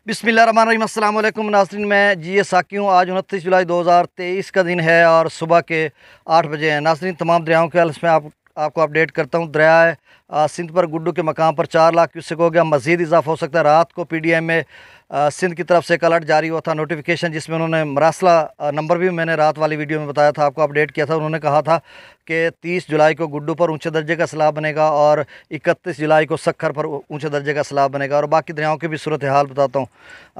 बिस्मिल्लाहिर्रहमानिर्रहीम। अस्सलाम वालेकुम नाज़रीन, मैं जी साकी हूँ। आज 29 जुलाई 2023 का दिन है और सुबह के 8 बजे हैं। नाज़रीन, तमाम दरियाओं के हालत में आपको अपडेट करता हूँ। दरिया सिंध पर गुड्डू के मकाम पर 4 लाख क्यूसेक हो गया। मज़ीद इजाफा हो सकता है। रात को PDM में सिंध की तरफ से एक अलर्ट जारी हुआ था, नोटिफिकेशन, जिसमें उन्होंने मरासला नंबर भी मैंने रात वाली वीडियो में बताया था, आपको अपडेट किया था। उन्होंने कहा था कि 30 जुलाई को गुड्डू पर ऊंचे दर्जे का सैलाब बनेगा और 31 जुलाई को सखर पर ऊंचे दर्जे का सैलाब बनेगा। और बाकी दरियाओं की भी सूरत हाल बताता हूँ।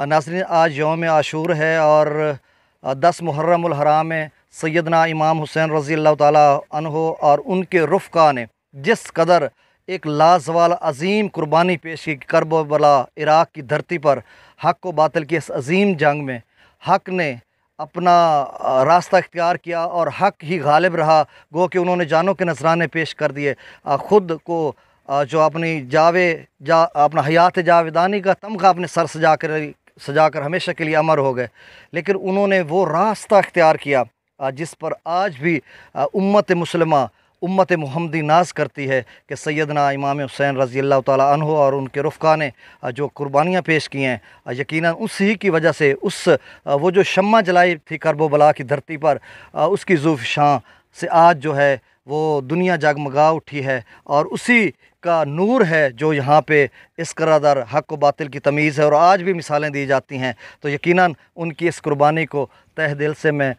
नाज़रीन, आज यौम आशूर है और 10 मुहर्रमुल हराम में सैयदना इमाम हुसैन रज़ी अल्लाह ताला अन्हो और उनके रुफ़क़ा ने जिस कदर एक लाजवाल अज़ीम कुर्बानी पेश की, करबला इराक़ की धरती पर हक़ को बातिल की इस अज़ीम जंग में हक़ ने अपना रास्ता इख्तियार किया और हक़ ही गालिब रहा। गो कि उन्होंने जानों के नजराने पेश कर दिए, ख़ुद को जो अपना हयात जावेदानी का तमगा अपने सर सजाकर हमेशा के लिए अमर हो गए। लेकिन उन्होंने वो रास्ता इख्तियार किया जिस पर आज भी उम्मत मुस्लिमा, उम्मत मुहम्मदी नाज करती है कि सैयदना इमाम हुसैन रज़ी अल्लाह ताला अन्हु और उनके रुफ़क़ा ने जो कुर्बानियाँ पेश की हैं, यकीनन उसी की वजह से वो जो शम्मा जलाई थी करबला की धरती पर, उसकी ज़ूफ़शां से आज जो है वो दुनिया जगमगा उठी है। और उसी का नूर है जो यहाँ पे इस कदर हक़ व बातिल की तमीज़ है और आज भी मिसालें दी जाती हैं। तो यकीनन उनकी इस कुर्बानी को तहे दिल से मैं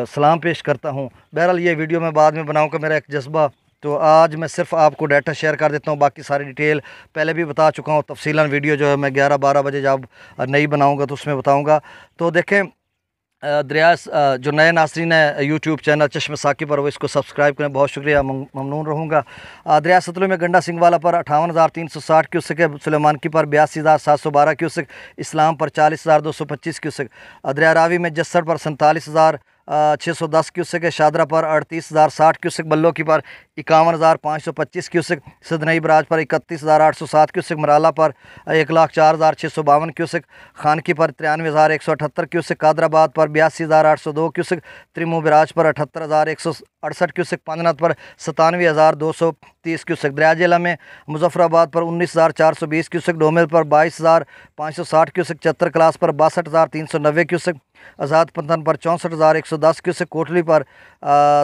सलाम पेश करता हूँ। बहरहाल ये वीडियो मैं बाद में बनाऊँगा, मेरा एक जज्बा। तो आज मैं सिर्फ़ आपको डाटा शेयर कर देता हूँ, बाकी सारी डिटेल पहले भी बता चुका हूँ। तफसीलन वीडियो जो है मैं 11-12 बजे जब नई बनाऊँगा तो उसमें बताऊँगा। तो देखें, दरिया जो नए नाज़रीन है यूट्यूब चैनल चश्मे साकी पर, वो इसको सब्सक्राइब करें, बहुत शुक्रिया, ममनून रहूँगा। दरिया सतलुज में गंडा सिंह वाला पर 58,360 क्यूसेक है, सुलेमान की पर 82,712 क्यूसेक, इस्लाम पर 40,225 क्यूसेक, दरिया रावी में जस्सर पर 47,610 क्यूसेक है, शादरा पर 38,060 क्यूसेक, बल्लो की पर 51,525 क्यूसेक, सदनई बराज पर 31,807 क्यूसेक, मराला पर 1,04,652 क्यूसेक, खानकी पर 93,178 क्यूसेक, कादराबाद पर 82,802 क्यूसेक, त्रिमू बराज पर 78,168 क्यूसेक, पांदनाथ पर 97,230 क्यूसेक, दरिया जिला में मुजफ्फराबाद पर 19,420 क्यूसेक, डोमेल पर 22,560 क्यूसेक, चतर क्लास पर 62,390 क्यूसेक, आज़ाद पतन पर 64,110 क्यूसेक, कोटली पर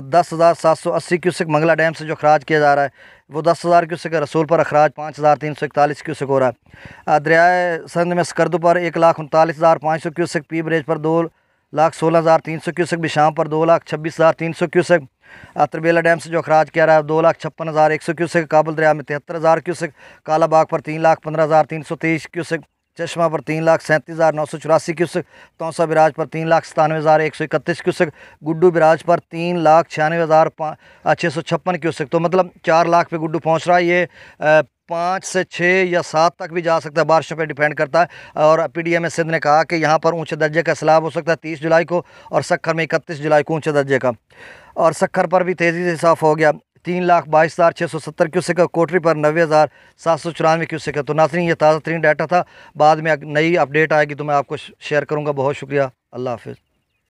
10,780 क्यूसेक, मंगला डैम से जो अखराज किया जा रहा है वो 10,000 क्यूसेक है, रसूल पर अखराज 5,341 क्यूसेक हो रहा है। दरियाए सिंध में स्कर्दू पर 1,39,500 क्यूसेक, पी बरेज पर 2,16,300 क्यूसेक, बिशाम पर 2,26,300 क्यूसेक, तरबेला डैम से जो अखराज किया रहा है 2,56,100 क्यूसेक, काबुल दरिया में 73,000 क्यूसेक, कालाबाग पर 3,15,323 क्यूसेक, चश्मा पर 3,37,984 क्यूसेक, तौसा बिराज पर 3,97,131 क्यूसेक, गुड्डू बिराज पर 3,96,656 क्यूसेक। तो मतलब 4 लाख पे गुड्डू पहुंच रहा है। ये 5 से 6 या 7 तक भी जा सकता है, बारिशों पे डिपेंड करता है। और PDM सिंध ने कहा कि यहाँ पर ऊंचे दर्जे का सैलाब हो सकता है 30 जुलाई को और सखर में 31 जुलाई को ऊंचे दर्जे का। और सखर पर भी तेज़ी से साफ़ हो गया, 3,22,670 क्यूसेक, कोटरी पर 90,794 क्यूसेक है। तो नाज़रीन, ये ताज़ा तरीन डाटा था, बाद में नई अपडेट आएगी तो मैं आपको शेयर करूँगा। बहुत शुक्रिया, अल्लाह हाफ़िज़।